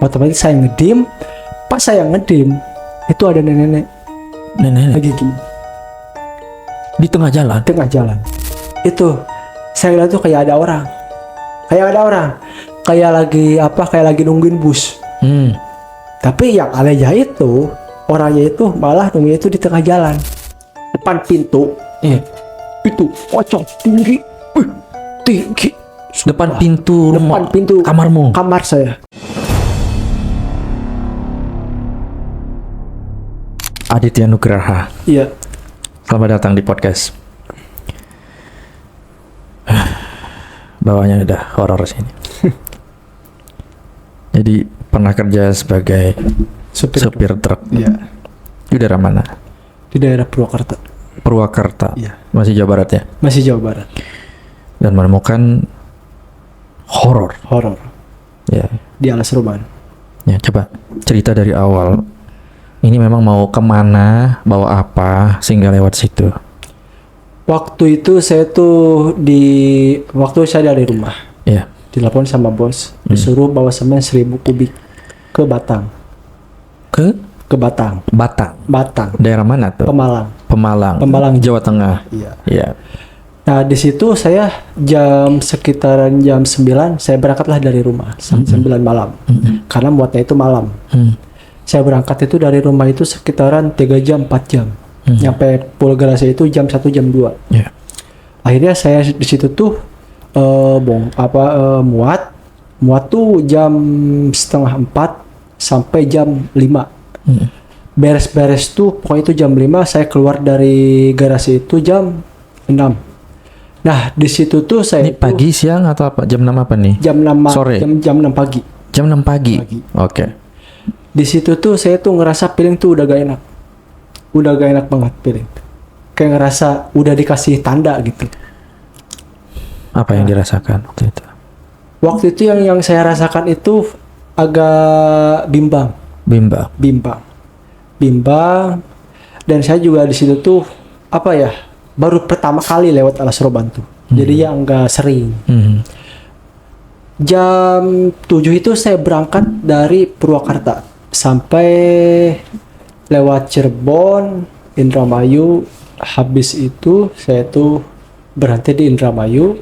Otomatis saya ngedim. Pas saya ngedim, itu ada nenek lagi gini di tengah jalan. tengah jalan. Itu saya lihat tuh kayak ada orang, kayak lagi nungguin bus. Tapi yang anehnya itu orangnya itu malah nungguin itu di tengah jalan, depan pintu. Iya. Itu pocong tinggi. Depan pintu kamarmu. Kamar saya. Aditya Nugraha. Iya. Selamat datang di podcast. Bawahnya udah horor sini. Jadi pernah kerja sebagai supir truk. Iya. Di daerah mana? Di daerah Purwakarta. Purwakarta. Iya. Masih Jawa Barat ya? Masih Jawa Barat. Dan menemukan horor. Ya. Di Alas Ruban. Ya, coba cerita dari awal. Ini memang mau kemana, bawa apa, sehingga lewat situ. Waktu itu waktu saya dari rumah, Iya. ditelepon sama bos, disuruh bawa semen 1000 kubik ke Batang. Ke Batang. daerah mana tuh? Pemalang, Jawa Tengah. Iya. Iya. Nah di situ saya sekitaran jam 9 saya berangkatlah dari rumah, 9 malam, karena muatnya itu malam. Saya berangkat itu dari rumah itu sekitaran 3 jam 4 jam. Nyampe Pulau Garasi itu jam 1 jam 2. Yeah. Akhirnya saya di situ tuh muat tuh jam setengah 4 sampai jam 5. Beres-beres tuh pokoknya itu jam 5 saya keluar dari garasi itu jam 6. Nah, di situ tuh saya Ini pagi, siang atau apa? Jam 6 apa nih? jam 6 Sore. Jam 6 pagi. Jam 6 pagi. Oke. Di situ tuh saya tuh ngerasa feeling tuh udah gak enak. Udah gak enak banget feeling. Kayak ngerasa udah dikasih tanda gitu. Apa yang dirasakan waktu itu? Waktu itu yang saya rasakan itu agak bimbang. Dan saya juga di situ tuh baru pertama kali lewat Alas Roban tuh. Jadi ya enggak sering. Jam 7 itu saya berangkat dari Purwakarta sampai lewat Cirebon, Indramayu. Habis itu saya tuh berhenti di Indramayu,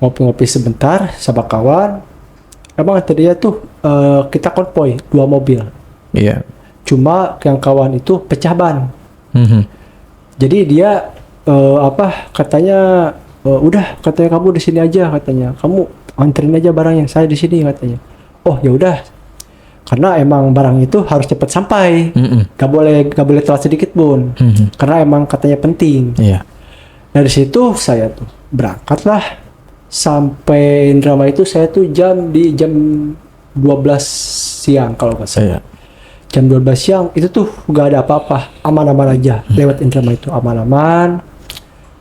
ngopi-ngopi sebentar sama kawan. Emang tadinya tuh kita konvoy 2 mobil. Iya. Cuma yang kawan itu pecah ban. Jadi dia katanya udah, katanya kamu di sini aja, katanya kamu anterin aja barangnya, saya di sini, katanya. Oh ya udah, karena emang barang itu harus cepat sampai, gak boleh telat sedikit pun, karena emang katanya penting. Iya. Dari situ saya tuh berangkatlah sampai Indramayu itu saya tuh jam 12 siang kalau nggak salah. Iya. Jam 12 siang itu tuh gak ada apa-apa, aman-aman aja. Lewat Indramayu itu aman-aman.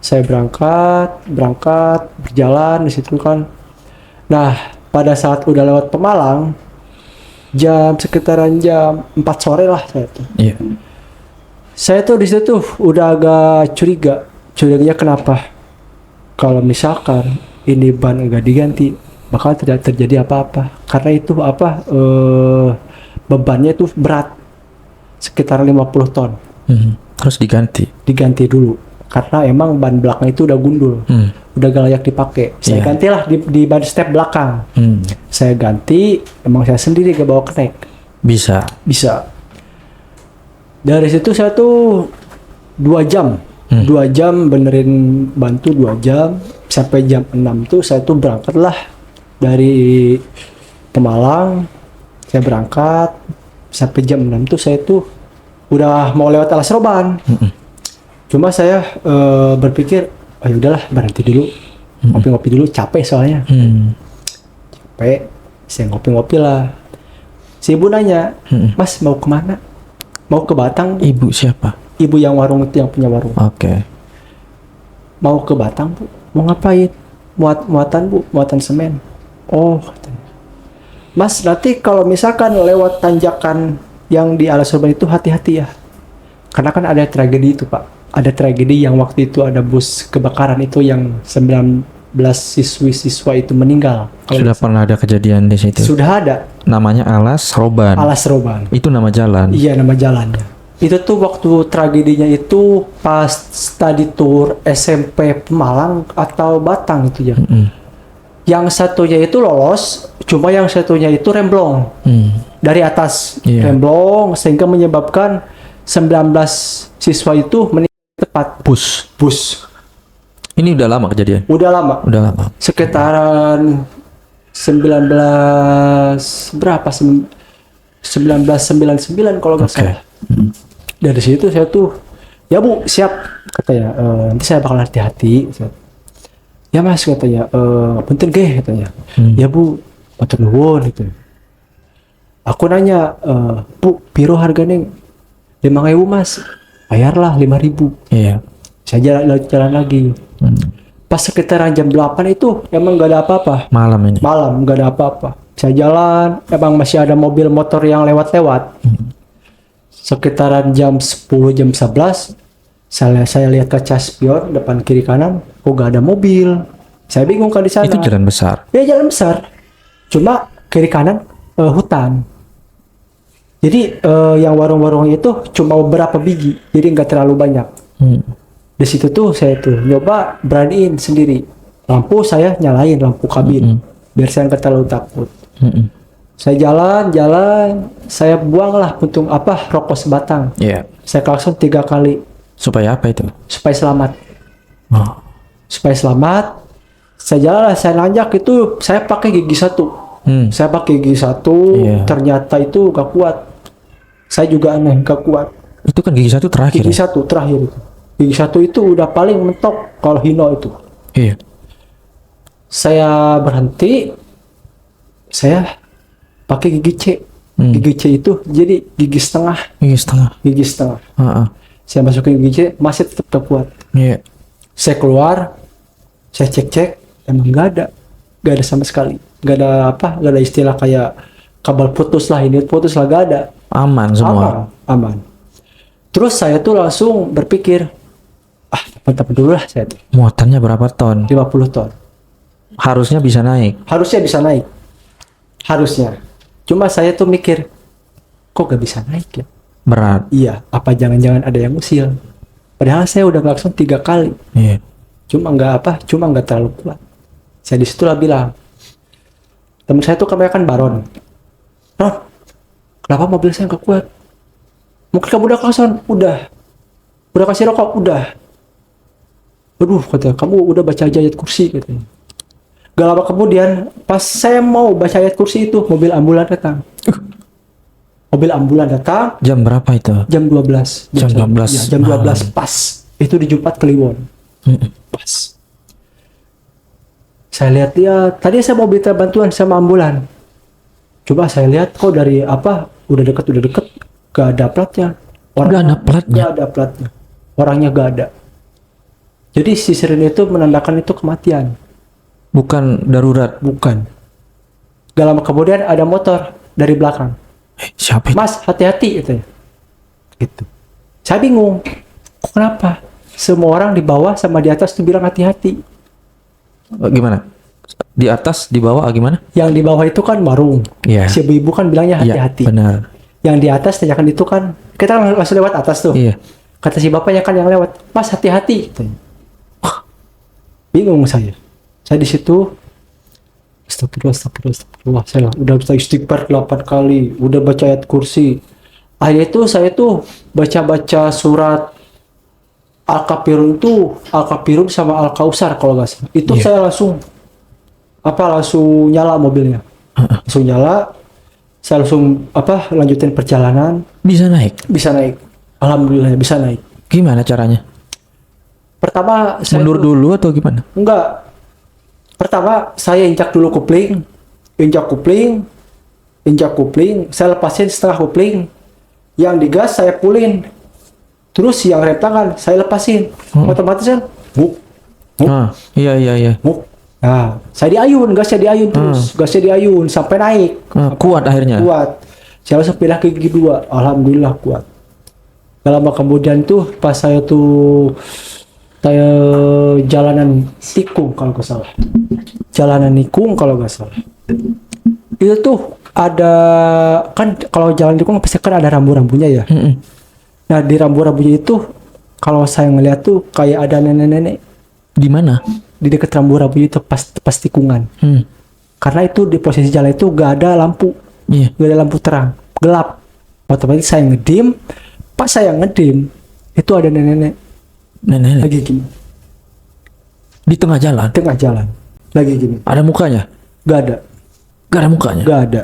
Saya berangkat berjalan di situ kan. Nah, pada saat udah lewat Pemalang, sekitaran jam 4 sore lah saya tuh. Iya. Saya tuh di situ tuh udah agak curiga. Curiganya kenapa? Kalau misalkan ini ban enggak diganti, bakal tidak terjadi apa-apa. Karena itu bebannya itu berat, sekitar 50 ton. Harus Diganti dulu, karena emang ban belakang itu udah gundul, udah gak layak dipakai. Saya gantilah di ban step belakang. Saya ganti, emang saya sendiri gak bawa kenek. Bisa. Dari situ saya tuh 2 jam, 2 jam benerin bantu 2 jam, sampai jam 6 tuh saya tuh berangkatlah dari Pemalang. Saya berangkat sampai jam 6 tuh saya tuh udah mau lewat Alas Roban. Cuma saya berpikir, oh ya udahlah, berhenti dulu, ngopi-ngopi dulu, capek soalnya. Capek, saya ngopi-ngopi lah. Si ibu nanya, Mas mau kemana? Mau ke Batang? Ibu siapa? Ibu yang warung itu, yang punya warung. Oke. Mau ke Batang, Bu? Mau ngapain? Muatan, Bu, muatan semen. Oh, katanya. Mas, nanti kalau misalkan lewat tanjakan yang di Alas Roban itu hati-hati ya. Karena kan ada tragedi itu, Pak. Ada tragedi yang waktu itu ada bus kebakaran itu yang 9 siswi-siswa itu meninggal. Sudah pernah ada kejadian di situ. Sudah ada. Namanya Alas Roban. Alas Roban. Itu nama jalan. Iya, nama jalannya. Itu tuh waktu tragedinya itu pas study tour SMP Pemalang atau Batang itu ya. Yang satunya itu lolos, cuma yang satunya itu remblong. Dari atas remblong sehingga menyebabkan 19 siswa itu meninggal tepat. Bus. Ini udah lama kejadian? Udah lama. Sekitaran 1999 kalau nggak salah. Dari situ saya tuh, ya Bu, siap katanya. Nanti saya bakal hati-hati. Ya Mas katanya, punten ge katanya. Ya Bu, matur nuwun gitu. Aku nanya, Bu, piro harganya? 5.000 Mas. Bayarlah 5.000. Iya. Saya jalan lagi. Pas sekitaran jam 8 itu emang gak ada apa-apa. Malam gak ada apa-apa. Saya jalan, emang masih ada mobil motor yang lewat-lewat. Sekitaran jam 10, jam 11, saya lihat kaca spion depan kiri kanan, kok gak ada mobil. Saya bingung kan di sana. Itu jalan besar? Ya jalan besar. Cuma kiri kanan hutan. Jadi yang warung-warung itu cuma beberapa biji, jadi nggak terlalu banyak. Di situ tuh saya tuh nyoba beraniin sendiri. Lampu saya nyalain, lampu kabin, biar saya nggak terlalu takut. Saya jalan, saya buanglah puntung rokok sebatang. Saya klakson 3 kali. Supaya apa itu? Supaya selamat. Supaya selamat. Saya jalan, saya nanjak itu, saya pakai gigi 1. Saya pakai gigi 1, ternyata itu gak kuat. Saya juga aneh, gak kuat. Itu kan gigi 1 terakhir. Gigi 1 terakhir itu. Gigi 1 itu udah paling mentok kalau hino itu. Iya. Saya berhenti. Saya pakai gigi C. Gigi C itu jadi gigi setengah. Gigi setengah. Saya masukin gigi C, masih tetap gak kuat. Saya keluar, saya cek, emang gak ada sama sekali. Gak ada istilah kayak kabel putus lah, ini putus lah, gak ada. Aman semua. Aman. Terus saya tuh langsung berpikir, teman-teman dulu lah saya tuh. Muatannya berapa ton? 50 ton. Harusnya bisa naik. Harusnya. Cuma saya tuh mikir, kok gak bisa naik ya? Berat. Iya, apa jangan-jangan ada yang usil? Padahal saya udah ngelakson 3 kali. Iya. Cuma nggak terlalu kuat. Saya disitulah bilang, teman saya tuh kebanyakan Baron, kenapa mobil saya nggak kuat? Mungkin kamu udah klakson? Udah kasih rokok? Udah. Aduh, kata kamu udah baca ayat kursi katanya. Gak lama kemudian, pas saya mau baca ayat kursi itu, mobil ambulan datang. Jam berapa itu? Jam 12. Jam 12. Ya, jam 12 pas. Itu di Jumat Kliwon. Pas. Saya lihat dia, tadi saya mau minta bantuan sama ambulan. Coba saya lihat kok dari udah deket, gak ada platnya. Gak ada platnya. Orangnya gak ada. Jadi si sirine itu menandakan itu kematian. Bukan darurat. Bukan. Gak lama kemudian ada motor dari belakang. Siapa itu? Mas, hati-hati katanya. Gitu. Saya bingung. Kok kenapa? Semua orang di bawah sama di atas tuh bilang hati-hati. Gimana? Di atas, di bawah gimana? Yang di bawah itu kan warung. Iya. Si ibu-ibu kan bilangnya hati-hati. Iya, benar. Yang di atas tanyakan itu kan, kita langsung lewat atas tuh. Iya. Kata si bapaknya kan yang lewat, Mas hati-hati. Wah, bingung saya. Saya di situ, astagfirullah. Saya udah istighfar 8 kali, udah baca ayat kursi. Akhirnya itu saya tuh baca-baca surat Al-Kafirun sama Al-Kausar kalau nggak salah. Itu saya langsung nyala mobilnya. Langsung nyala. Saya langsung lanjutin perjalanan. Bisa naik. Alhamdulillah bisa naik. Gimana caranya? Pertama saya mundur dulu atau gimana? Enggak. Pertama saya injak dulu kopling. Injak kopling, saya lepasin setengah kopling. Yang digas saya pulin. Terus yang rem tangan saya lepasin. Otomatis kan Iya. Nah, saya gasnya diayun terus. Gasnya diayun sampai naik. Kuat akhirnya. Kuat. Saya langsung pindah ke gigi 2. Alhamdulillah kuat. Gak lama kemudian tuh pas saya tuh jalanan tikung kalau nggak salah. Jalanan nikung kalau nggak salah. Itu tuh ada kan kalau jalan tikung pasti kan ada rambu-rambunya ya. Nah di rambu-rambunya itu kalau saya ngeliat tuh kayak ada nenek-nenek Di mana? di dekat rambu-rambunya itu pas tikungan. Karena itu di posisi jalan itu gak ada lampu, Iya. gak ada lampu terang, gelap. Otomatis saya ngedim, pas saya ngedim itu ada nenek-nenek Nenek lagi gini, di tengah jalan. tengah jalan, lagi gini, Ada mukanya? gak ada, Gak ada mukanya. gak ada,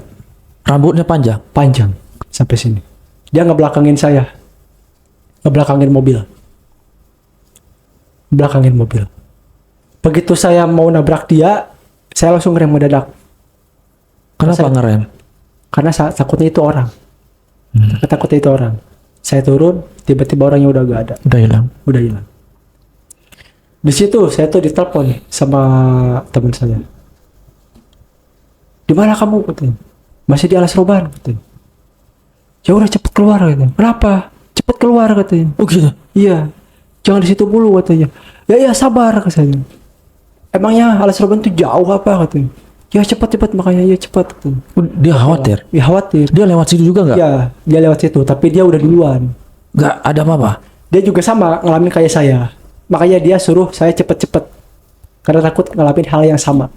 Rambutnya panjang. panjang sampai sini. Dia ngebelakangin saya, ngebelakangin mobil, belakangin mobil. Begitu saya mau nabrak dia, saya langsung ngerem mendadak. Kenapa Saya- ngerem? Karena takutnya itu orang. Takutnya itu orang. Saya turun, tiba-tiba orangnya udah gak ada, Udah hilang. udah hilang. Di situ saya tuh ditelepon sama teman saya. Di mana kamu katanya? Masih di Alas Roban katanya. Ya udah cepet keluar katanya. Kenapa? Cepet keluar katanya. Oh gitu. Iya. Jangan di situ dulu katanya. Ya sabar katanya. Emangnya Alas Roban tuh jauh apa katanya? Ya cepat makanya ya cepat katanya. Dia khawatir. Ya khawatir. Dia lewat situ juga nggak? Ya, dia lewat situ, tapi dia udah duluan. Nggak ada apa-apa. Dia juga sama ngalamin kayak saya. Makanya dia suruh saya cepet-cepet. Karena takut ngalamin hal yang sama.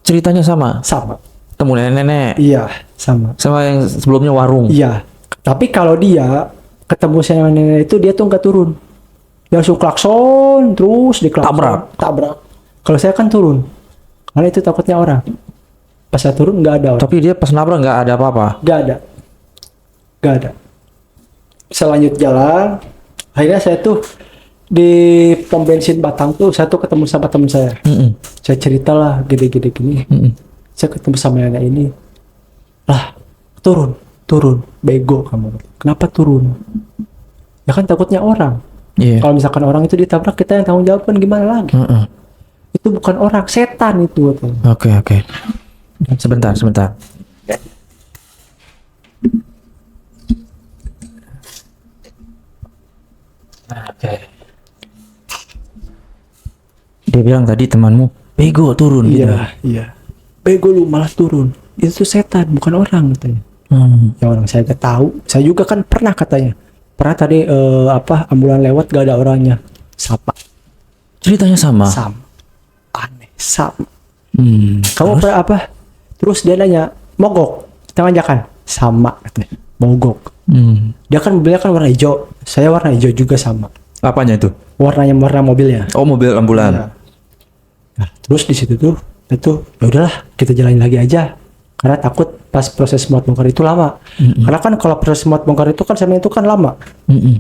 Ceritanya sama. Sama. Temu nenek-nenek. Iya, sama. Sama yang sebelumnya warung. Iya. Tapi kalau dia ketemu sama nenek itu dia tuh nggak turun. Dia langsung klakson, terus diklakson. Tabrak. Kalau saya kan turun. Karena itu takutnya orang. Pas saya turun nggak ada orang. Tapi dia pas nabrak nggak ada apa-apa. Nggak ada. Nggak ada. Selanjut jalan, akhirnya saya tuh di pom bensin Batang tuh, saya tuh ketemu sama teman saya. Saya ceritalah gini. Saya ketemu sama nenek ini. Lah, turun. Bego kamu. Kenapa turun? Ya kan takutnya orang. Iya. Kalau misalkan orang itu ditabrak, kita yang tanggung jawab kan gimana lagi? Itu bukan orang, setan itu. Oke. Sebentar. Oke. Dia bilang tadi temanmu bego turun gitu. Iya. Bego lu malah turun. Itu setan, bukan orang katanya. Ya orang saya gak tahu. Saya juga kan pernah katanya. Pernah tadi ambulan lewat gak ada orangnya. Sama. Ceritanya sama. Aneh, sama. Kamu Terus? pernah apa? Terus dia nanya, mogok, kita ngajakan. Sama katanya, mogok. Dia kan mobilnya kan warna hijau. Saya warna hijau juga sama. Apanya itu? Warna mobilnya. Oh, mobil ambulan. Nah, terus di situ tuh itu ya udahlah kita jalanin lagi aja. Karena takut pas proses muat bongkar itu lama. Karena kan kalau proses muat bongkar itu kan semen itu kan lama.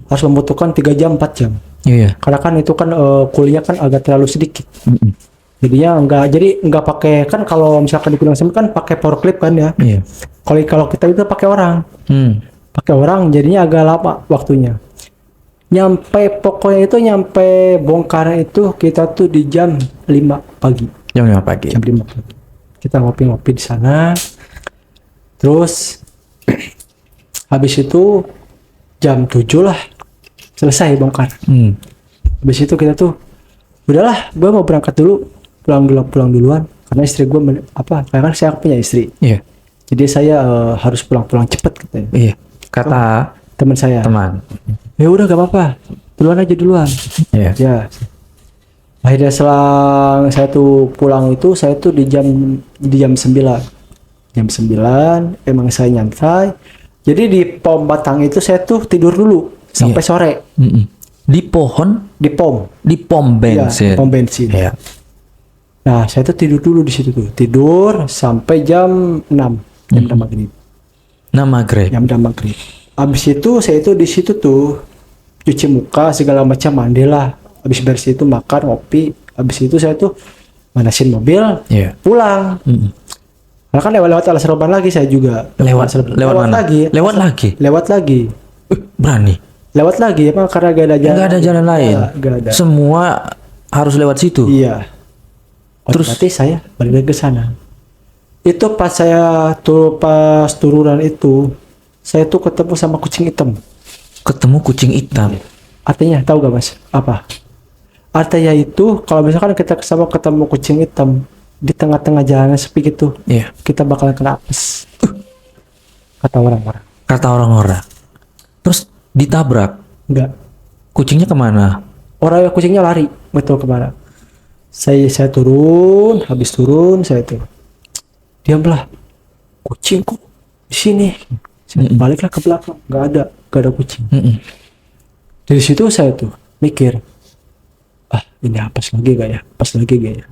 Harus membutuhkan 3 jam 4 jam. Iya. Karena kan itu kan kulinya kan agak terlalu sedikit. Jadinya nggak pakai kan kalau misalkan di gudang semen kan pakai power clip kan ya. Iya. Kalau kita itu pakai orang. Pakai orang jadinya agak lama waktunya. Nyampe bongkar itu kita tuh di jam 5 pagi. Jam 5 pagi. Jam 5 pagi. Kita ngopi-ngopi di sana. Terus habis itu jam 7 lah selesai bongkar. Habis itu kita tuh udahlah, gue mau berangkat dulu, pulang duluan karena istri gue karena kan saya punya istri. Iya. Jadi saya harus pulang cepet katanya. Iya. Kata Teman saya. teman. Ya udah gak apa-apa. Duluan. Iya. Ya. Akhirnya selang saya tuh pulang itu saya tuh di jam 9. Jam 9 emang saya nyantai. Jadi di pom Batang itu saya tuh tidur dulu sampai sore. Di pohon, Di pom. di pom bensin. Iya, pom bensin. Iya. Nah, saya tuh tidur dulu di situ tuh. Tidur sampai jam 6. Jam 6 maghrib. Nama Greg. Jam 6 maghrib. Habis itu saya itu di situ tuh cuci muka segala macam, mandi lah. Habis bersih itu makan, ngopi. Habis itu saya tuh manasin mobil, Iya. pulang. Karena kan lewat Alas Roban lagi saya juga. Lewat mana? lagi. Lewat lagi. Lewat lagi. Berani. Lewat lagi emang karena gak ada jalan. Nggak ada jalan lain. Gak ada. Semua harus lewat situ. Iya. Terus? Terus saya balik lagi ke sana. Itu pas turunan itu, saya tuh ketemu sama kucing hitam. Ketemu kucing hitam. Artinya tahu gak mas? Apa? Artinya itu kalau misalkan kita ketemu kucing hitam di tengah-tengah jalan sepi gitu, Iya. kita bakalan kena apes. Kata orang-orang. Kata orang-orang. Terus ditabrak. Enggak. Kucingnya kemana? Orang kucingnya lari, betul kemana? Saya turun, habis turun saya tuh diamlah. Kucing kok di sini. Saya baliklah ke belakang, nggak ada kucing. Dari situ saya tuh mikir, ini apes lagi gak ya? Apes lagi gak ya?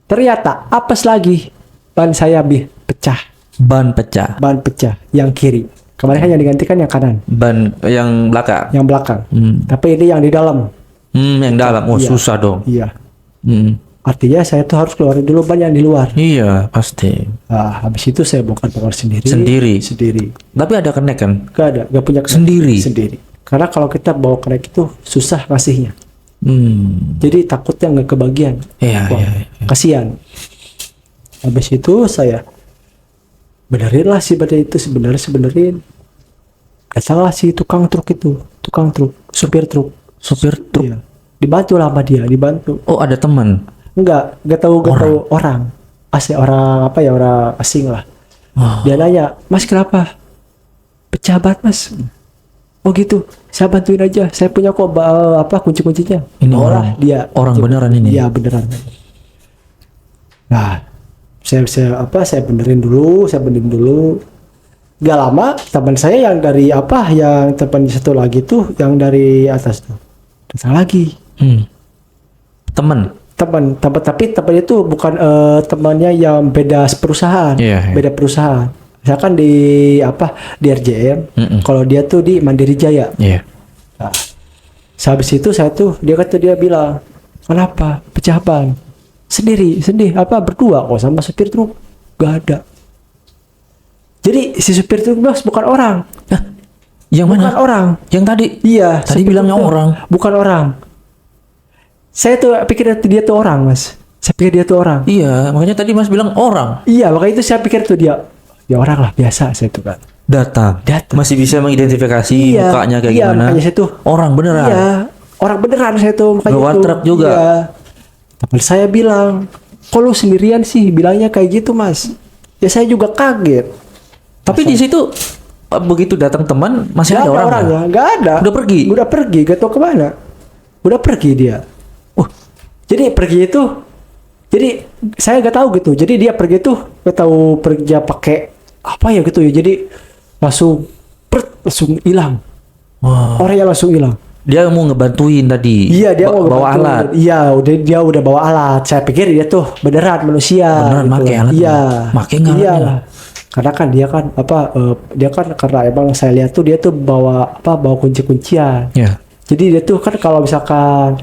Ternyata apes lagi, ban saya pecah. Ban pecah. Ban pecah yang kiri. Kemarin kan yang digantikan yang kanan, Ban yang belakang. yang belakang. Tapi ini yang di dalam. Yang dalam. Oh, Iya. susah dong. Iya. Hmm. Artinya saya tuh harus keluarin dulu ban yang di luar. Iya, pasti. Nah, habis itu saya bongkar sendiri. Sendiri. Tapi ada connect kan? Gak ada, gak punya kenek. Sendiri. Karena kalau kita bawa kenek itu susah ngasihnya. Jadi takutnya nggak kebagian. Iya, Wah, iya. kasihan. Habis itu saya benerin lah si badan itu benerin. Salah si tukang truk, supir truk. Iya. Dibantu lah sama dia, dibantu. Oh, ada teman. Enggak tahu orang. Orang asing lah. Dia nanya, "Mas kenapa? Pecah ban, Mas." Oh gitu, saya bantuin aja. Saya punya kok kunci-kuncinya. Ini Bawalah dia. orang beneran ini. Iya, beneran. Nah, saya benerin dulu. Gak lama teman saya yang dari yang teman satu lagi tuh yang dari atas tuh datang lagi. Teman. Teman tapi teman itu bukan temannya yang beda perusahaan. Iya. Beda perusahaan. Misalkan di RJM, kalau dia tuh di Mandiri Jaya. Iya. Nah, habis itu dia bilang, "Kenapa? Pecah ban?" Sendiri, berdua kok sama supir truk. Gak ada. Jadi si supir truk bukan orang. Yang mana? Bukan orang. Yang tadi? Iya. Tadi bilangnya orang. Bukan orang. Saya tuh pikir dia tuh orang, Mas. Saya pikir dia tuh orang. Iya, makanya tadi Mas bilang orang. Iya, makanya itu saya pikir tuh dia orang lah, biasa saya tuh kan. Datang. Masih bisa mengidentifikasi mukanya kayak iya, gimana. Makanya saya tuh Orang beneran. Iya, orang beneran saya tuh makanya Bawa tuh. truk juga. Iya. Teman saya bilang, "Kok lu sendirian sih?" Bilangnya kayak gitu, Mas. Ya saya juga kaget. Tapi di situ begitu datang teman masih Gak ada orang. orangnya, nggak ada. Udah pergi. Udah pergi, gak tahu kemana. Udah pergi dia. Jadi pergi itu, jadi saya nggak tahu gitu. Jadi dia pergi tuh nggak tahu pergi pakai apa ya gitu ya. Jadi langsung hilang. Wah. Orangnya langsung hilang. Dia mau ngebantuin tadi. Iya, dia mau bawa ngebantu. alat. Iya, dia udah bawa alat. Saya pikir dia tuh beneran manusia. Beneran gitu. make alat. Iya. Make nggak Iya alatnya? lah. Karena kan dia kan karena emang saya lihat tuh dia tuh bawa kunci-kuncian. Iya. Jadi dia tuh kan kalau misalkan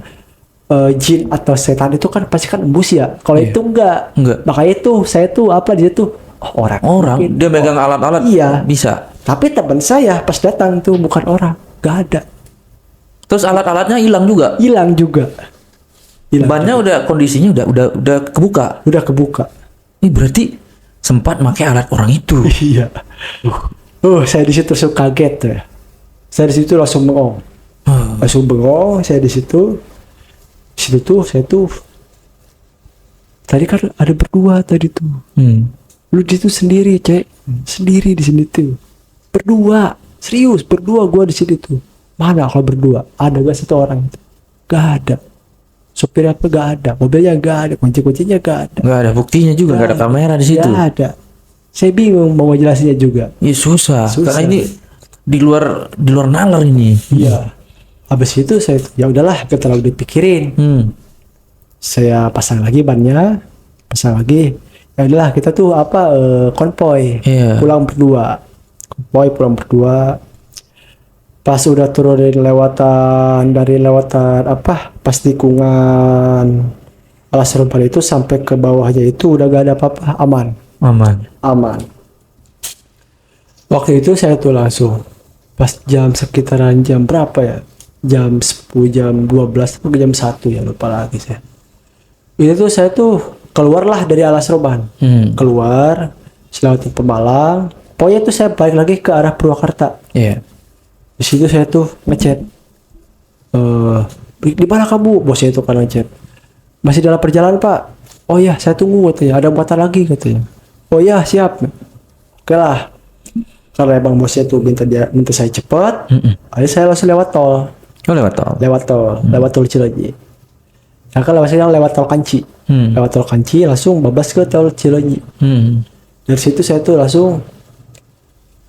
jin atau setan itu kan pasti kan embus ya. Kalau Iya. itu enggak. Makanya tuh saya tuh dia tuh orang. Mungkin. dia megang alat-alat. Iya. Bisa. Tapi teman saya pas datang tuh bukan orang, nggak ada. Terus alat-alatnya hilang juga. Hilang juga. Bannya udah kondisinya udah kebuka. Udah kebuka. Ini berarti sempat pakai alat orang itu. Iya. Saya di situ langsung kaget tuh ya. Saya di situ langsung bengong. Saya di situ. Saya tuh tadi kan ada berdua tadi tuh. Lu di situ sendiri, Cek. Sendiri di sini tuh. Berdua. Serius, berdua gua di sini tuh. Mana kalau berdua? Ada gak satu orang itu? Gak ada. Supir apa gak ada. Mobilnya gak ada. Kunci-kuncinya gak ada. Nggak ada buktinya juga, nggak ada kamera di situ. Gak ada. Saya bingung mau jelasinnya juga. Ya susah. Karena ini di luar nalar ini. Iya. Habis itu saya ya udahlah, gak terlalu dipikirin. Saya pasang lagi bannya, pasang lagi. Ya udahlah, kita tuh konvoy. Iya. Pulang berdua. Pas udah turunin lewatan pas tikungan Alas Rumpal itu sampai ke bawahnya itu udah gak ada apa-apa, aman. Waktu itu saya tuh langsung pas sekitaran jam berapa ya? Jam 10, jam 12 atau jam 1 ya, lupa lagi saya. Itu tuh saya tuh keluarlah dari Alas Roban. Keluar, selewati Pemalang. Pokoknya tuh saya balik lagi ke arah Purwakarta. Iya. Di situ saya tuh ngechat Di mana kamu? Bosnya itu kan ngechat. Masih dalam perjalanan Pak. Oh ya, saya tunggu katanya. Ada muatan lagi katanya. Oh ya, siap. Oke lah. Karena emang bosnya tuh minta saya cepat. Akhirnya saya langsung lewat tol. Oh, lewat tol. Lewat tol Cileunyi. Nah kan lewat tol Kanci. Lewat tol Kanci langsung bablas ke tol Cileunyi. Dari situ saya tuh langsung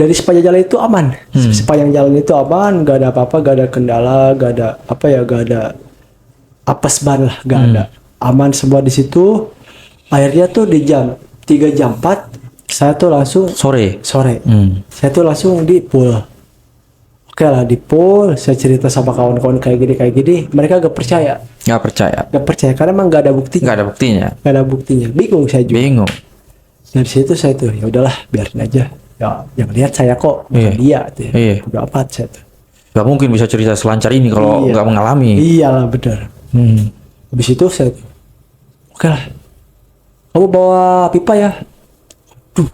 dari sepanjang jalan itu aman. Sepanjang jalan itu aman, gak ada apa-apa, gak ada kendala, gak ada apa ya, gak ada apes ban lah, gak ada. Aman semua di situ. Akhirnya tuh di jam 3 jam 4 saya tuh langsung Sore. saya tuh langsung di pool. Oke lah, di pool saya cerita sama kawan-kawan kayak gini, mereka gak percaya. Nggak percaya. Karena emang gak ada buktinya. Gak ada buktinya. Bingung saya juga. Bingung. Dari situ saya tuh ya udahlah, biarin aja. Ya, yang lihat saya kok, bukan dia tuh. Iya. Udah amat saya tuh. Gak mungkin bisa cerita selancar ini kalau nggak mengalami. Iyalah benar. Habis itu saya tuh, oke lah. Kamu bawa pipa ya? Duh,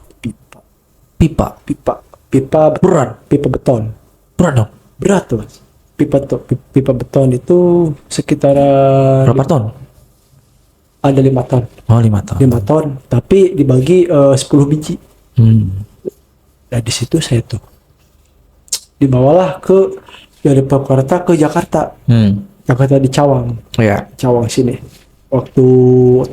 Pipa. pipa beton. Berat dong. Berat tuh, Mas. Pipa beton itu sekitar Berapa ton? ada 5 ton. Oh, 5 ton. 5 ton, tapi dibagi 10 biji. Nah di situ saya tuh dibawalah dari Purwakarta ke Jakarta. Jakarta di Cawang. Iya. Cawang sini. Waktu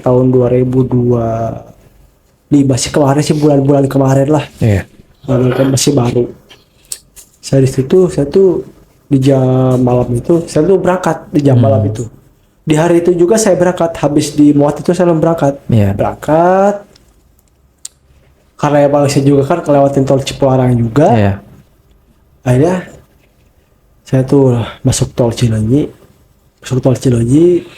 tahun 2002 masih kemarin sih, bulan-bulan kemarin lah. Iya. Kan masih baru. Saya di situ, saya tuh di jam malam itu, saya tuh berangkat di jam malam itu. Di hari itu juga saya berangkat, habis di Muat itu saya berangkat. Iya. Berangkat. Karena emang saya juga kan kelewatin tol Cipularang juga. Iya. Akhirnya saya tuh masuk tol Cileunyi.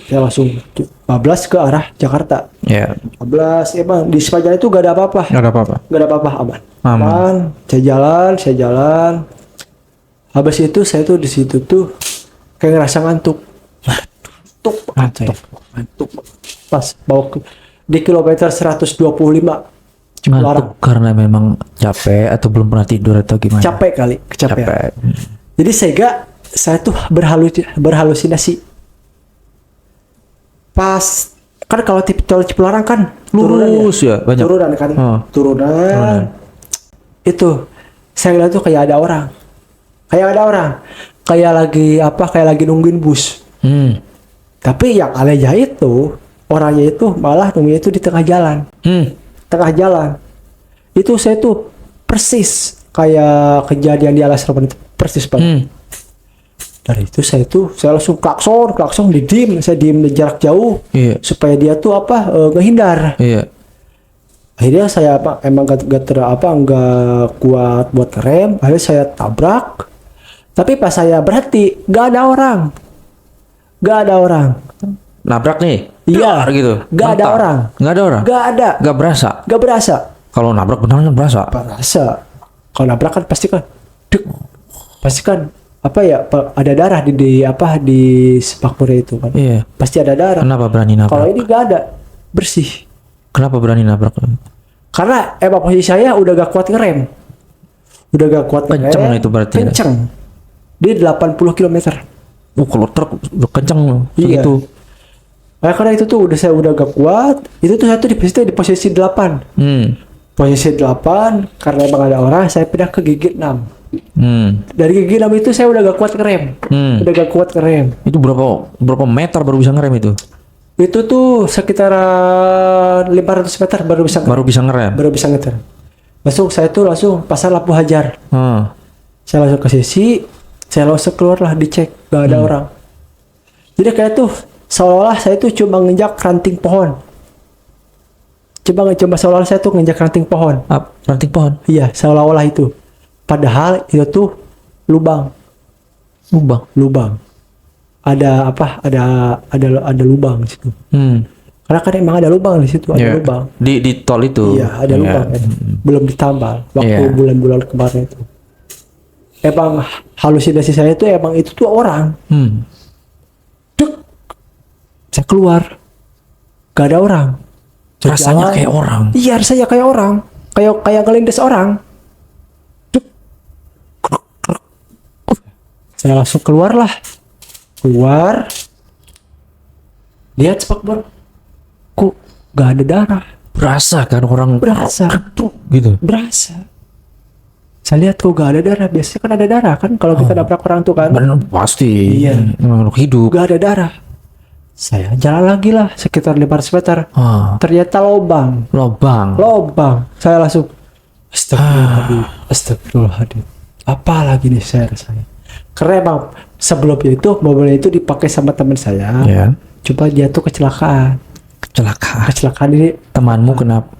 Saya langsung bablas ke arah Jakarta. Iya. Bablas, emang di sepanjang itu gak ada apa-apa. Gak ada apa-apa. Aman. Saya jalan. Habis itu saya tuh di situ tuh kayak ngerasa ngantuk. Ngantuk. Pas bawa di kilometer 125. Ngantuk karena memang capek atau belum pernah tidur atau gimana? Capek kali, kecapean. Jadi saya tuh berhalusinasi. Pas kan kalau tol Cipularang kan Lurus ya, banyak. Turunan kan. Turunan. Itu saya lihat tuh kayak ada orang. Kayak lagi nungguin bus. Tapi yang anehnya itu orangnya itu malah nunggunya itu di tengah jalan. Tengah jalan itu saya tuh persis kayak kejadian di Alas Rawan itu, persis banget. Dari itu saya langsung klakson saya diem di jarak jauh. Iya. Supaya dia tuh ngehindar. Iya. Akhirnya saya emang nggak kuat buat rem, akhirnya saya tabrak. Tapi pas saya berhenti nggak ada orang. Nabrak nih. Iya, gitu. Gak ada orang. Gak berasa. Kalau nabrak beneran kan berasa. Kalau nabrak kan pasti kan ada darah di spakbornya itu kan. Iya. Pasti ada darah. Kenapa berani nabrak? Kalau ini gak ada, bersih. Kenapa berani nabrak? Karena posisi saya udah gak kuat ngerem. Kenceng itu berarti. Kenceng. Di 80 km. Kalau truk udah kenceng iya. Segitu. Nah, karena itu tuh saya udah gak kuat. Itu tuh saya tuh di posisi 8. Posisi 8 karena emang ada orang, saya pindah ke gigi 6. Dari gigi 6 itu saya udah gak kuat ngerem. Itu berapa meter baru bisa ngerem itu? Itu tuh sekitar 500 meter baru bisa ngerem. Saya tuh langsung pasang lampu hajar. Saya langsung ke sisi, saya langsung keluar lah, dicek gak ada orang. Jadi kayak tuh seolah-olah saya tuh cuma nginjak ranting pohon. Seolah-olah saya tuh nginjak ranting pohon. Ranting pohon? Iya, seolah-olah itu. Padahal itu tuh lubang. Ada lubang di situ. Karena kan emang ada lubang di situ, ada lubang. Di tol itu. Iya, ada lubang. Belum ditambal waktu bulan-bulan kemarin itu. Emang halusinasi saya itu emang itu tuh orang. Saya keluar, gak ada orang. Rasanya kayak orang. Iya, rasanya kayak orang. Kayak ngelindes orang. Saya langsung keluar. lihat spakbor, kok gak ada darah. Berasa kan orang Berasa. gitu. Berasa. Saya lihat kok gak ada darah. Biasanya kan ada darah kan kalau kita nabrak orang tuh kan. Benar pasti. Iya. Makhluk hidup. Gak ada darah. Saya jalan lagi lah sekitar 500 meter. Ternyata lobang. Lobang. Saya langsung Astagfirullahaladzim. Apa lagi nih saya rasanya. Karena emang sebelumnya itu mobilnya itu dipakai sama teman saya. Ya. Coba dia tuh kecelakaan ini Temanmu kenapa?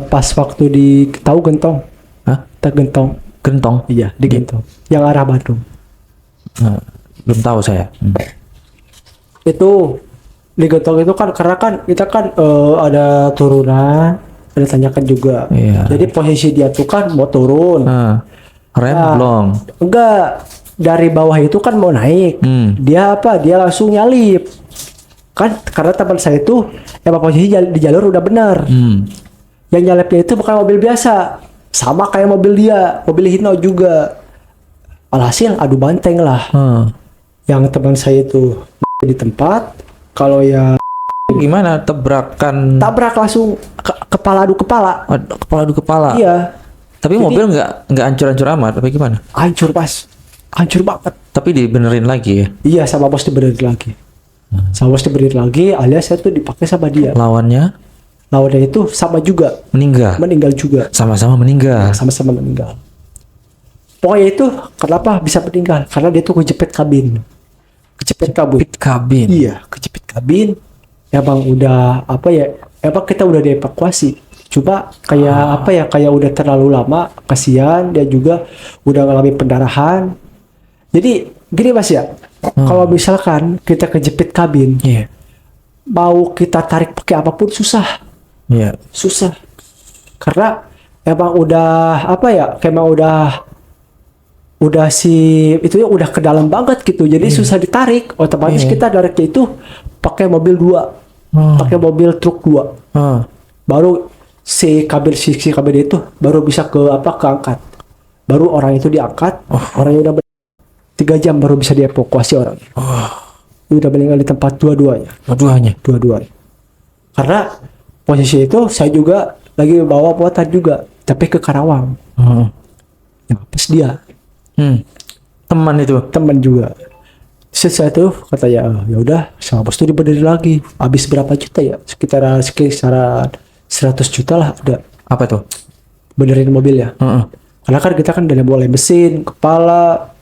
pas waktu di tahu Gentong. Hah? Gentong. Gentong? Iya, di Gentong. Yang arah Bandung. Belum tahu saya. Itu di Gentong itu kan karena kan kita kan ada turunan, ada tanjakan juga. Iya. Jadi posisi dia tuh kan mau turun. Rem Nah, belum. Enggak, dari bawah itu kan mau naik. Dia langsung nyalip. Kan karena teman saya itu emang posisi di jalur udah benar. Yang nyalipnya itu bukan mobil biasa. Sama kayak mobil dia, mobil Hino juga. Alhasil adu banteng lah. Yang teman saya itu di tempat, kalau ya Gimana tabrakan? tabrak langsung kepala adu kepala. Kepala adu kepala. Iya, Tapi Jadi- mobil nggak hancur-hancur amat, apa gimana? hancur pas. Hancur banget. Tapi dibenerin lagi ya. Iya, sama bos dibenerin lagi. Sama bos dibenerin lagi, alias saya tuh dipakai sama dia. Lawannya Lawannya itu sama juga, meninggal juga. sama-sama meninggal. Sama-sama meninggal. Pokoknya itu kenapa bisa meninggal? Karena dia tuh kejepit kabin. Kejepit Kabin. Iya, kejepit kabin. Emang udah apa ya? Emang kita udah dievakuasi. Coba kayak kayak udah terlalu lama. Kasihan dia juga udah ngalamin pendarahan. Jadi gini Mas ya, kalau misalkan kita kejepit kabin, Iya. mau kita tarik pakai apapun susah. Iya. Susah. Karena emang udah apa ya? Emang udah itu ya udah ke dalam banget gitu. Jadi susah ditarik. Otomatis kita tariknya itu pakai mobil 2. Pakai mobil truk 2. Baru si kabin itu baru bisa keangkat. Baru orang itu diangkat, orangnya udah 3 jam baru bisa dievakuasi orang. Udah meninggal di tempat dua-duanya. Dua-duanya. Karena posisi itu saya juga lagi bawa muatan juga, tapi ke Karawang. Ya, pas dia Teman itu. teman juga. Saya tuh katanya ya udah sama bos tuh dibenerin lagi. Habis berapa juta ya? Sekitaran 100 juta lah udah Apa tuh? benerin mobil ya. Karena kan kita kan dari mulai mesin, kepala,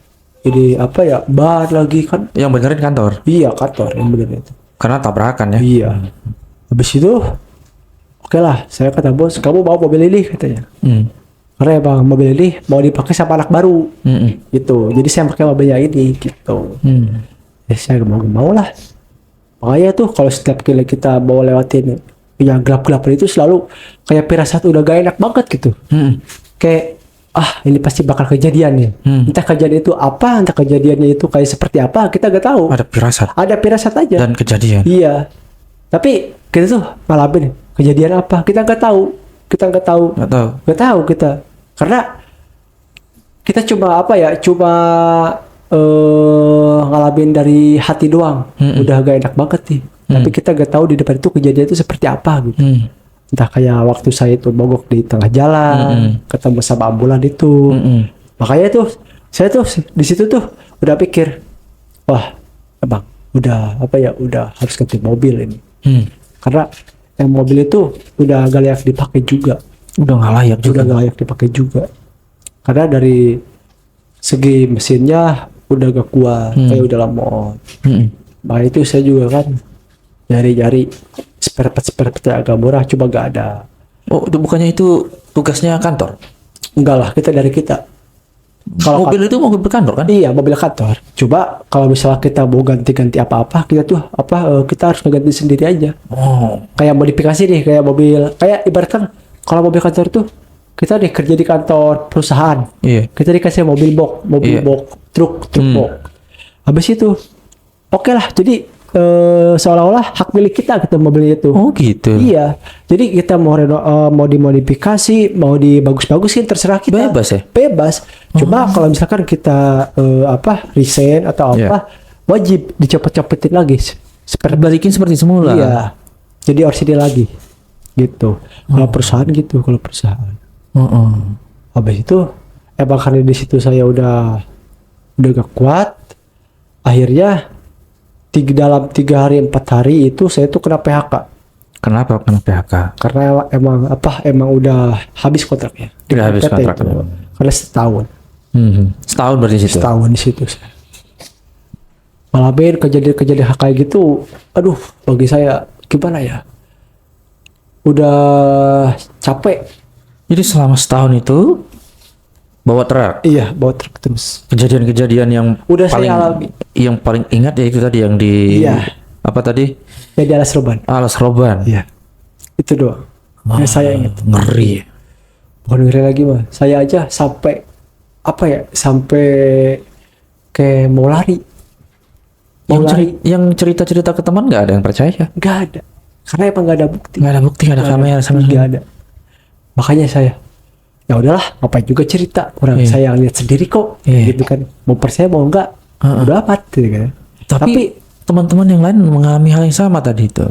ini apa ya, ban lagi kan. Yang benerin kantor. Iya, kantor yang benerin itu. Karena tabrakan ya. Iya. Habis itu oke lah, saya kata bos, kamu bawa mobil ini katanya. Karena bang mobil ini mau dipakai sama anak baru. Gitu. Jadi saya pakai mobilnya ini gitu. Ya saya mau lah. Makanya tuh kalau setiap kali kita mau lewatin yang gelap-gelap itu selalu kayak pirasat udah gak enak banget gitu. Kayak ini pasti bakal kejadian nih. Entah kejadian itu apa, entah kejadiannya itu kayak seperti apa, kita gak tahu. Ada pirasat. Ada pirasat aja. Dan kejadian. Iya. Tapi kita tuh ngalamin kejadian apa, kita nggak tahu. Nggak tahu kita. Karena kita cuma apa ya, ngalamin dari hati doang. Udah gak enak banget nih. Tapi kita nggak tahu di depan itu kejadian itu seperti apa gitu. Entah kayak waktu saya itu mogok di tengah jalan, ketemu sama ambulan itu. Makanya tuh saya tuh di situ tuh udah pikir, wah, emang udah apa ya, udah harus ganti mobil ini. Karena yang mobil itu udah gak layak dipakai juga. Udah nggak layak juga. Udah gak layak dipakai juga. Karena dari segi mesinnya udah gak kuat, kayak udah lemot. Nah itu saya juga kan nyari-nyari spare part yang agak murah, coba gak ada. Oh, itu bukannya itu tugasnya kantor? Enggak lah, kita dari kita. Kalau Mobil itu mobil kantor kan? iya, mobil kantor. Coba kalau misalnya kita mau ganti-ganti apa-apa, kita tuh kita harus ngeganti sendiri aja. Kayak modifikasi nih, kayak mobil, kayak ibaratkan kalau mobil kantor tuh kita nih kerja di kantor perusahaan. Iya. Kita dikasih mobil box, truk box. Habis itu oke lah, jadi seolah-olah hak milik kita gitu mobilnya itu. Oh gitu. Iya. Jadi kita mau dimodifikasi, mau dibagus-bagusin terserah kita. Bebas ya? Bebas. Cuma kalau misalkan kita resign atau apa, wajib dicopot-copotin lagi seperti Balikin seperti semula. iya. Jadi OCD lagi. Gitu. Kalau perusahaan gitu, kalau perusahaan. Heeh. Habis itu emang karena di situ saya udah gak kuat. Akhirnya dalam 3 hari 4 hari itu saya tuh kena PHK. Kenapa kena PHK? Karena emang udah habis kontraknya. Di Udah habis PT kontrak. itu. Karena setahun. Setahun berarti situ. Setahun di situ saya. Malah kejadian kayak gitu, aduh bagi saya gimana ya? Udah capek. Jadi selama setahun itu bawa truk. Iya, bawa truk terus. Kejadian-kejadian yang Udah paling saya alami. yang paling ingat ya itu tadi yang di Iya. apa tadi? Jadi alas roban. Alas roban. Iya. Itu doang. Yang saya ingat. Ngeri. Bukan ngeri lagi mah. Saya aja sampai apa ya? Sampai kayak mau lari. Mau lari. Yang cerita-cerita ke teman nggak ada yang percaya? Nggak ada. Karena emang nggak ada bukti. Nggak ada bukti, nggak ada kamera sama Nggak sekali. ada. Makanya saya ya udahlah, ngapain juga cerita, orang Iya. saya lihat sendiri kok. Iya. Gitu kan. Mau percaya mau enggak? Udah amat gitu kan. Tapi teman-teman yang lain mengalami hal yang sama tadi itu.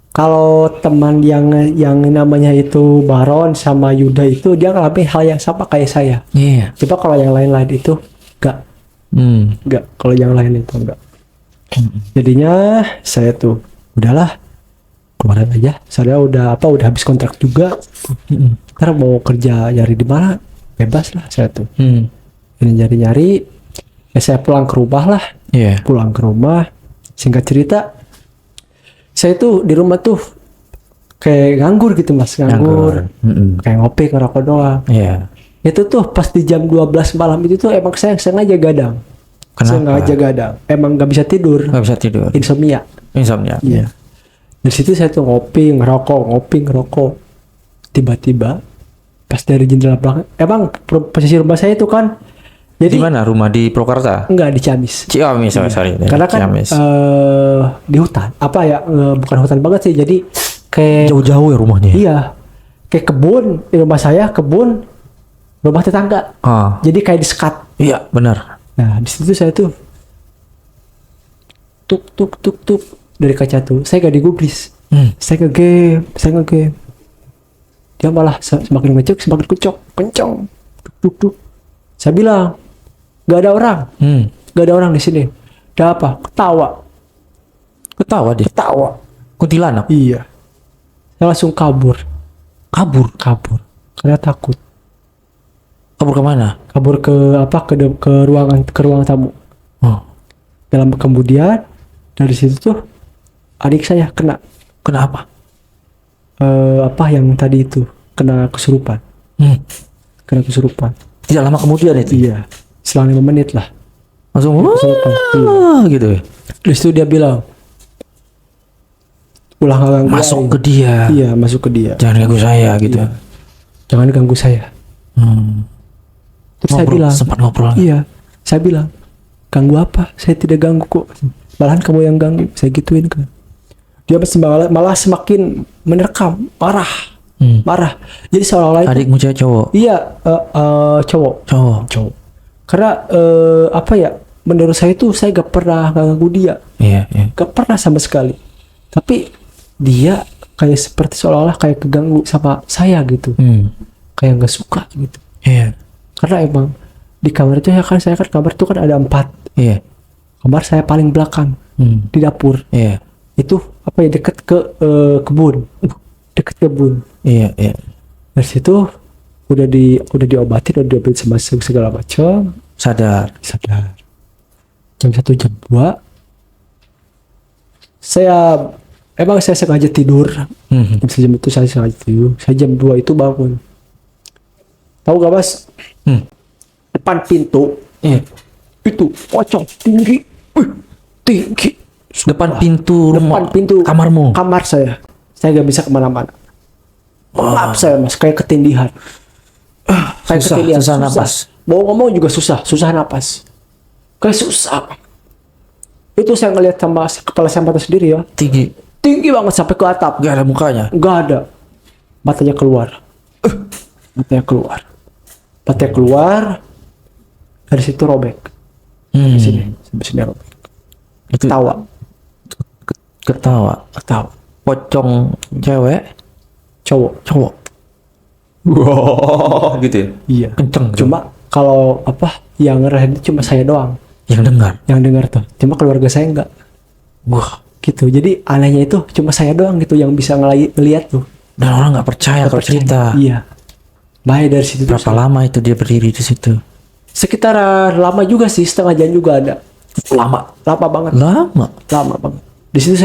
Kalau teman yang namanya itu Baron sama Yuda itu dia ngalamin hal yang sama kayak saya. Iya. Coba kalau yang lain-lain itu enggak. Kalau yang lain itu enggak. Jadinya saya tuh udahlah keluaran aja. Saya udah habis kontrak juga. Ntar mau kerja nyari di mana bebas lah saya tuh. Nyari ya saya pulang ke rumah lah. Iya. Pulang ke rumah. Singkat cerita, saya tuh di rumah tuh kayak nganggur gitu mas, nganggur. Kayak ngopi, ngerokok doang. Iya. Itu tuh pas di jam 12 malam itu tuh emang saya sengaja gadang. Kenapa? Sengaja gadang. Emang gak bisa tidur. Nggak bisa tidur. Insomnia. Insomnia. Iya. Dari situ saya tuh ngopi, ngerokok. Tiba-tiba pas dari jendela belakang, emang posisi rumah saya itu kan, jadi Di mana rumah di Purwakarta? enggak di Ciamis. Ciamis, sorry. Karena kan Ciamis. di hutan, bukan hutan banget sih, jadi kayak Jauh-jauh ya rumahnya. iya, kayak kebun di rumah saya, kebun rumah tetangga, jadi kayak disekat. Iya, benar. Nah di situ saya tuh tuk dari kaca tuh, saya gak digubris, saya ngegame, dia malah semakin ngecek, semakin kencang, tuk. Saya bilang, gak ada orang, gak ada orang di sini. Ada apa? Ketawa dia. Ketawa. Kuntilanak. Iya. Saya langsung kabur. Karena takut. Kabur kemana? Kabur ke ruang tamu. Dalam kemudian dari situ tuh adik saya kena Kenapa? yang tadi itu kena kesurupan. Tidak lama kemudian itu. Iya. Selang 5 menit lah. Langsung Kesurupan. wah gitu. Terus itu dia bilang, ulah ganggu Masuk aing." ke dia. Iya, masuk ke dia. Jangan ganggu saya gitu. Iya. Jangan ganggu saya. Terus saya bilang, Sempat ngobrol. iya. Saya bilang, ganggu apa? Saya tidak ganggu kok. Malahan kamu yang ganggu. Saya gituin kan. Dia malah semakin menerkam, marah. Jadi seolah-olah itu, Adikmu cewek cowok. iya, cowok. Karena menurut saya itu saya gak pernah ganggu dia. Iya. Gak pernah sama sekali. Tapi dia kayak seperti seolah-olah kayak keganggu sama saya gitu. Kayak gak suka gitu. Iya. Karena emang di kamar itu saya kan kamar itu kan ada 4. Iya. Kamar saya paling belakang di dapur. Iya. Itu deket ke kebun. Deket kebun. Iya. Dari situ udah diobatin sama segala macam. Sadar. Jam 1 jam 2 saya sengaja tidur. Jam itu saya sengaja tidur. Saya jam 2 itu bangun. Tahu gak mas? Depan pintu itu pocong tinggi. Depan pintu rumah. Depan pintu Kamarmu. kamar saya gak bisa kemana-mana. Gelap saya mas, kayak ketindihan. Susah napas. Mau ngomong juga susah napas. Kayak susah. Itu saya ngeliat sama kepala saya mata sendiri ya. Tinggi banget sampai ke atap. Gak ada mukanya. Gak ada. Matanya keluar. Dari situ robek. Sampai sini robek. Itu Tawa. Ketawa. Pocong cewek, cowok. Wow, gitu ya. Iya. Kenceng. Cuma kalau yang ngerasain itu cuma saya doang yang dengar. yang dengar tuh. Cuma keluarga saya enggak. Wah. Gitu. Jadi anehnya itu cuma saya doang gitu yang bisa ngeliat tuh. Dan orang nggak percaya kalau cerita. Iya. Bahaya dari situ. Berapa lama itu dia berdiri di situ? Sekitar lama juga sih, setengah jam juga ada. Lama Banget. lama Banget. Di situ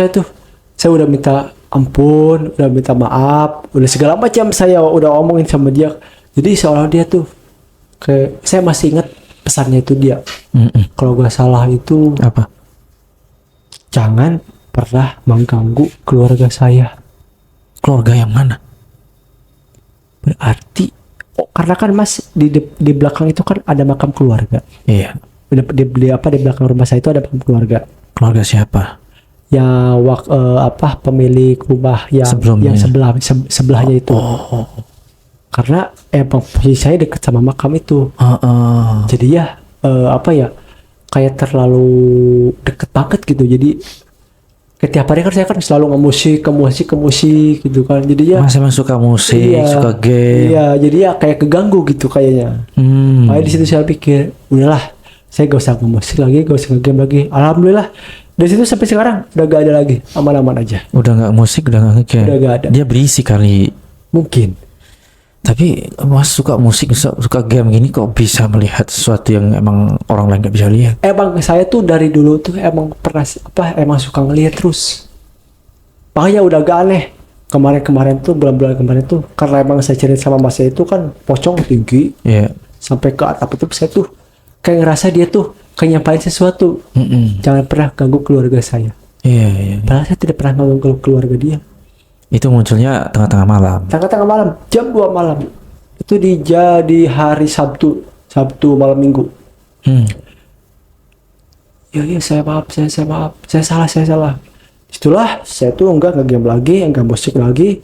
saya udah minta ampun, udah minta maaf, udah segala macam saya udah omongin sama dia. Jadi seolah dia tuh saya masih ingat pesannya itu dia. Kalau gak salah itu apa? Jangan pernah mengganggu keluarga saya. Keluarga yang mana? Berarti karena kan Mas di belakang itu kan ada makam keluarga. Iya. Di belakang rumah saya itu ada makam keluarga. Keluarga siapa? Ya pemilik rumah yang Sebelumnya. sebelahnya itu. Karena posisi saya dekat sama makam itu. Jadi ya kayak terlalu deket banget gitu. Jadi setiap hari kan saya kan selalu ke musik gitu kan. Jadi ya Mas emang suka musik, suka game. Iya, jadi ya kayak keganggu gitu kayaknya. Makanya di situ saya pikir, udahlah, saya gak usah nge-musik lagi, gak usah nge-game lagi. Alhamdulillah, dari situ sampai sekarang udah gak ada lagi, aman-aman aja. Udah nggak musik, udah nggak game. Udah nggak ada. Dia berisi kali. Mungkin. Tapi Mas suka musik, suka game gini kok bisa melihat sesuatu yang emang orang lain nggak bisa lihat? Emang saya tuh dari dulu tuh emang pernah emang suka ngelihat terus. Makanya udah gak aneh. Kemarin tuh bulan-bulan kemarin tuh karena emang saya cerita sama mas saya itu kan pocong tinggi. Iya. Sampai ke atap itu saya tuh kayak ngerasa dia tuh kayak nyampain sesuatu. Jangan pernah ganggu keluarga saya. Iya. Padahal saya tidak pernah ganggu keluarga dia. Itu munculnya tengah-tengah malam. Tengah-tengah malam, jam 2 malam. Itu di hari Sabtu malam Minggu. Ya saya maaf. Saya salah. Itulah saya tuh enggak nge-game lagi, enggak musik lagi.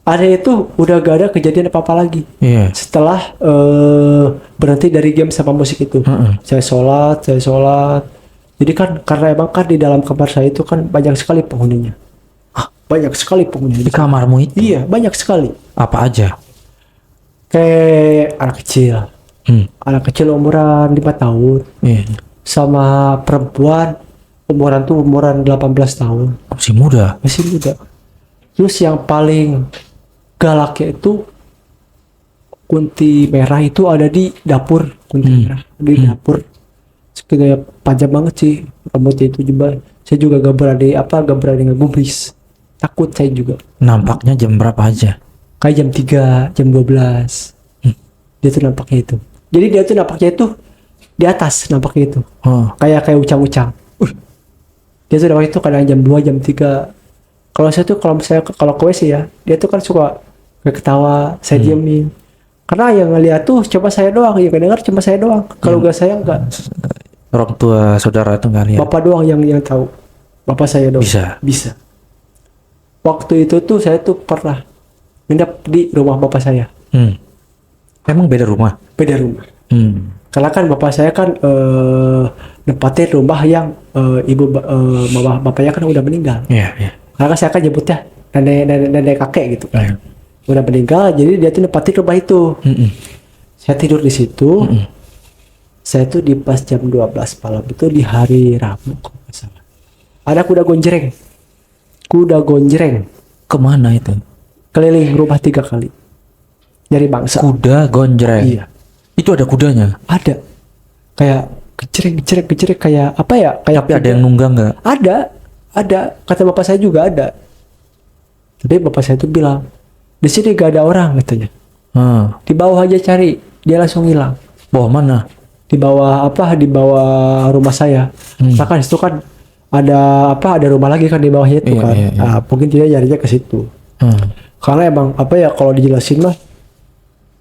Ada itu udah gak ada kejadian apa-apa lagi. Iya. Setelah berhenti dari game sama musik itu. Saya sholat. Jadi kan karena emang kan di dalam kamar saya itu kan banyak sekali penghuninya. Banyak sekali penghuni. Di kamarmu itu? Iya, banyak sekali. Apa aja? Kayak anak kecil. Anak kecil umuran 5 tahun. Iya. Sama perempuan umuran 18 tahun. Masih muda. Terus yang paling galaknya itu kunti merah itu ada di dapur. Kunti merah di dapur. Kayak panjang banget sih rambutnya itu juga. Saya juga gak berani ngegubris. Takut saya juga. Nampaknya jam berapa aja? Kayak jam 3, jam 12. Dia tuh nampaknya itu. Jadi dia tuh nampaknya itu di atas nampaknya itu. Kayak ucang-ucang. Dia tuh nampaknya itu kadang jam 2, jam 3. Kalau saya tuh kalau ke WC ya, dia tuh kan suka kayak ketawa, saya diemin. Karena yang ngeliat tuh cuma saya doang, yang dengar cuma saya doang. Kalau gak saya enggak. Orang tua saudara tuh nggak lihat. Bapak doang yang tahu. Bapak saya doang. Bisa. Waktu itu tuh saya tuh pernah nginep di rumah bapak saya. Emang beda rumah? Beda rumah. Karena kan bapak saya kan nempatin rumah yang bapaknya kan udah meninggal. Iya. Karena kan saya kan nyebutnya nenek kakek gitu kan. Udah meninggal, jadi dia tuh nempatin rumah itu. Saya tidur di situ. Saya tuh di pas jam 12 malam itu di hari Rabu kalau nggak salah. Ada kuda gonjreng. Kemana itu? Keliling rumah 3 kali. Nyari bangsa. Kuda gonjreng. Iya. Itu ada kudanya? Ada. Kayak kecering kayak apa ya? Kayak Tapi ada yang nunggang nggak? Ada. Kata bapak saya juga ada. Tapi bapak saya tuh bilang, di sini gak ada orang katanya. Di bawah aja cari. Dia langsung hilang. Bawah mana? Di bawah rumah saya. Nah kan itu kan ada rumah lagi kan di bawahnya itu kan. Iya. Nah, mungkin dia nyarinya ke situ. Karena emang kalau dijelasin mah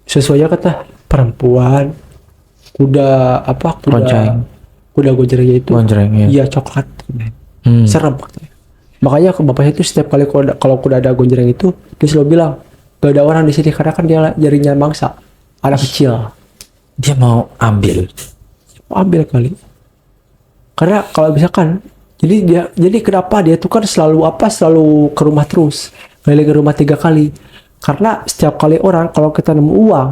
sesuai kata perempuan kuda gonjrengnya itu. Iya coklat. Serem katanya. Makanya bapaknya itu setiap kali kalau kuda ada gonjreng itu dia selalu bilang gak ada orang di sini karena kan dia jarinya mangsa. Anak kecil. Dia mau ambil kali. Karena kalau misalkan Jadi kenapa dia tuh kan selalu ke rumah terus, keliling ke rumah 3 kali. Karena setiap kali orang kalau kita nemu uang,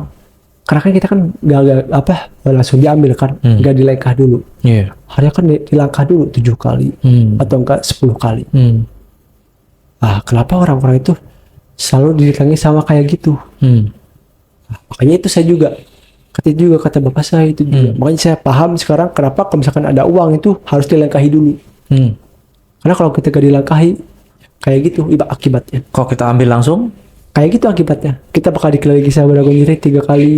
karena kan kita kan nggak langsung diambil kan, nggak dilangkah dulu. Iya. Harusnya kan dilangkah dulu 7 kali atau enggak 10 kali. Kenapa orang-orang itu selalu didatangi sama kayak gitu? Makanya itu saya juga kata bapak saya itu juga. Makanya saya paham sekarang kenapa kalau misalkan ada uang itu harus dilangkahi dulu. Karena kalau kita gak dilangkahi kayak gitu akibatnya. Kalau kita ambil langsung Kayak gitu akibatnya. Kita bakal dikelilingi sama dragon jering 3 kali.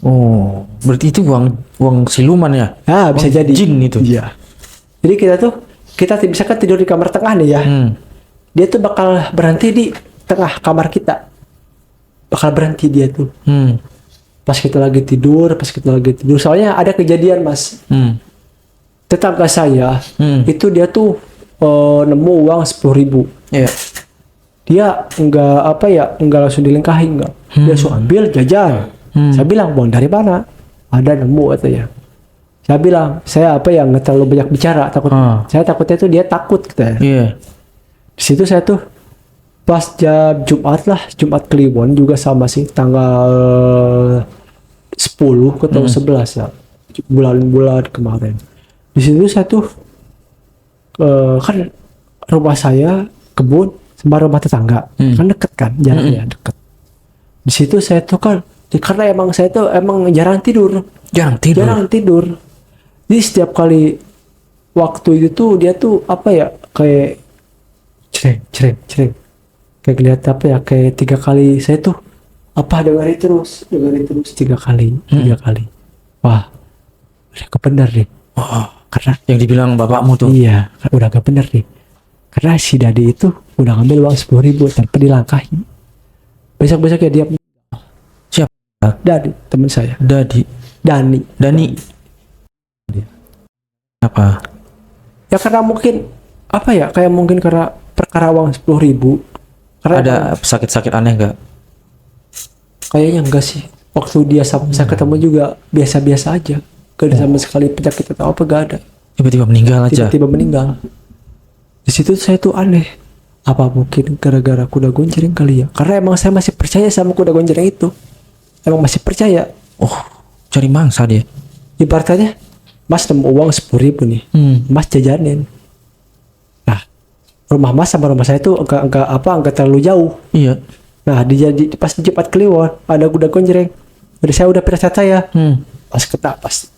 oh, berarti itu uang siluman ya? Bisa Uang jadi. Jin itu. Iya. Jadi kita misalkan tidur di kamar tengah nih ya. Dia tuh bakal berhenti di tengah kamar kita. Bakal berhenti dia tuh. Pas kita lagi tidur. Soalnya ada kejadian, Mas. Tetangga saya itu dia tuh nemu uang 10.000. Iya. Dia enggak langsung dilengkahi, enggak. Dia langsung ambil jajan. Saya bilang, "Bang, dari mana?" "Ada, nemu," katanya. Saya bilang, "Saya nggak terlalu banyak bicara, saya takutnya tuh dia takut," katanya. Iya. Di situ saya tuh pas jam Jumat Kliwon juga sama sih, tanggal 10 atau 11 ya. Bulan kemarin. Di situ saya tuh kan rumah saya kebun sama rumah tetangga kan deket kan jaraknya deket. Di situ saya tuh kan karena saya tuh jarang tidur. Jadi setiap kali waktu itu tuh dia tuh kayak cereng kayak kelihatan kayak 3 kali saya tuh dengerin terus 3 kali. Wah, udah kebenar deh. Karena Yang dibilang bapakmu tuh. iya, udah gak bener nih. Karena si Dadi itu udah ngambil uang 10.000 tanpa dilangkahi. Besok-besok ya dia. Siapa? Dadi, teman saya. Dani. Apa? Ya karena mungkin kayak mungkin karena perkara uang 10.000. Karena Ada sakit-sakit aneh nggak? kayaknya enggak sih. Waktu dia sama saya ketemu juga biasa-biasa aja. Gak ada sama sekali penyakit atau apa, gak ada. Tiba-tiba meninggal aja. Tiba-tiba meninggal. Di situ saya tuh aneh. Apa mungkin gara-gara kuda gonjreng kali ya? Karena emang saya masih percaya sama kuda gonjreng itu. Emang masih percaya. Oh, cari mangsa dia. Ibaratnya, Mas nemu uang 10.000 nih. Mas jajanin. Nah, rumah Mas sama rumah saya tuh enggak terlalu jauh. Iya. Nah, pas di Jumat Kliwon ada kuda gonjreng. Jadi saya udah percaya saya. Mas kena pasti.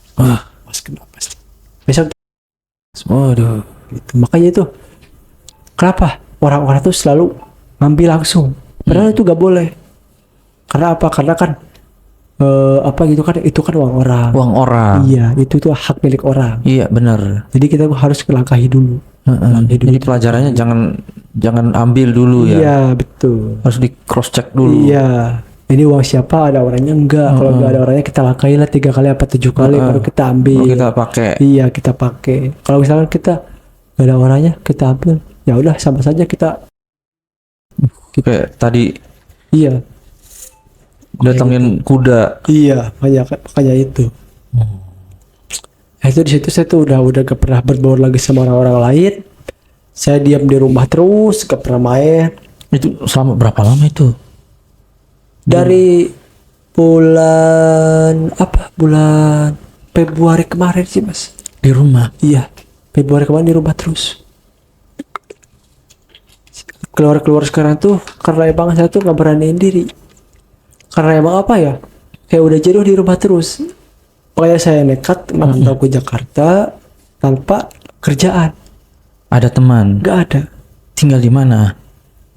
Besok. Waduh. Gitu. Makanya itu kenapa orang-orang tuh selalu ngambil langsung. Padahal itu gak boleh. Karena apa? Karena kan itu kan uang orang. Uang orang. Iya, itu tuh hak milik orang. Iya, benar. Jadi kita harus melangkahi dulu. Jadi pelajarannya jangan ambil dulu ya. Iya, betul. Harus di cross check dulu. Iya. Ini uang siapa? Ada orangnya enggak? Kalau enggak ada orangnya kita langkahi lah 3 kali apa 7 kali baru kita ambil. Baru kita pakai. Iya, kita pakai. Kalau misalkan kita enggak ada orangnya kita ambil, ya udah sama saja kita. Kayak tadi Iya. datengin kuda. Iya, makanya itu. Itu di situ saya tuh udah gak pernah berbaur lagi sama orang-orang lain. Saya diam di rumah terus, gak pernah main. Itu selama berapa lama itu? Dari bulan Februari kemarin sih, Mas. Di rumah. Iya, Februari kemarin di rumah terus. Keluar sekarang tuh karena emang saya tuh gak beraniin diri. Karena emang kayak udah jenuh di rumah terus. Makanya saya nekat merantau ke Jakarta tanpa kerjaan. Ada teman? Gak ada. Tinggal di mana?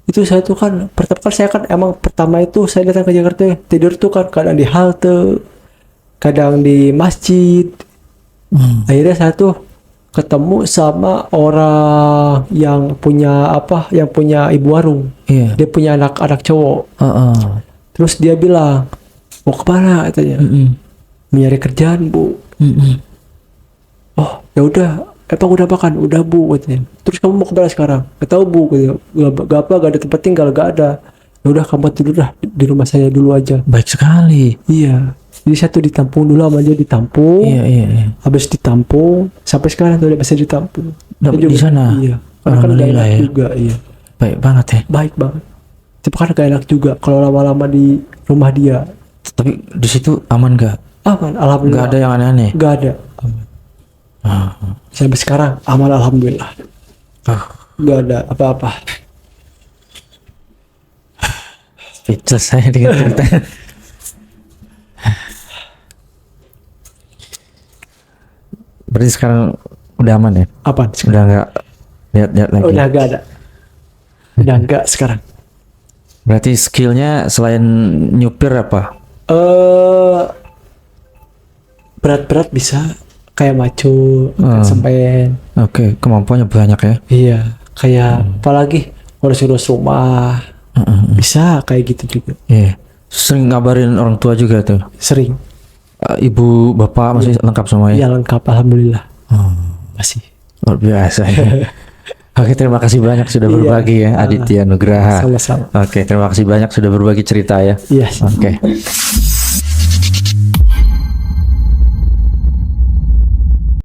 Itu saya tuh kan pertama itu saya datang ke Jakarta tidur tuh kan kadang di halte, kadang di masjid. Akhirnya saya tuh ketemu sama orang yang punya ibu warung. Iya. Dia punya anak cowok. Terus dia bilang, "Mau kemana?" katanya. "Mencari kerjaan, Bu." "Oh, ya udah. Emang udah makan?" "Udah, Bu," katanya. "Terus kamu mau kemana sekarang?" "Gak tahu, Bu," katanya. Gak ada tempat tinggal, gak ada." "Ya udah kamu tidur dah di rumah saya dulu aja." Baik sekali. Iya. Jadi saya tuh ditampung dulu sama dia, ditampung. Iya. Habis ditampung sampai sekarang tuh dia masih ditampung. Dapat Dia di sana. Iya. Karena kan gak Alhamdulillah enak ya. juga, iya. Baik banget ya. Baik banget. Tapi kan gak enak juga kalau lama-lama di rumah dia. Tapi di situ aman gak? Aman, Gak alhamdulillah. ada yang aneh-aneh. Gak ada. Ah. Sampai sekarang aman alhamdulillah. Oh, Gak ada apa-apa. speechless saya dengan cerita. Berarti sekarang udah aman ya? Apaan? Udah nggak lihat-lihat lagi. Udah gak ada. Udah enggak sekarang. Berarti skillnya selain nyupir apa? Berat-berat bisa kayak maco, sampai Oke, kemampuannya banyak ya. iya, kayak apalagi ngurus-ngurus rumah. Bisa kayak gitu juga. Iya. Sering ngabarin orang tua juga tuh. Sering. Ibu, bapak masih lengkap semuanya. Iya lengkap alhamdulillah. Masih. Luar biasa ya. Oke, terima kasih banyak sudah Iya. berbagi ya, Aditya Nugraha. Sama-sama. Oke, terima kasih banyak sudah berbagi cerita ya. Iya. Oke.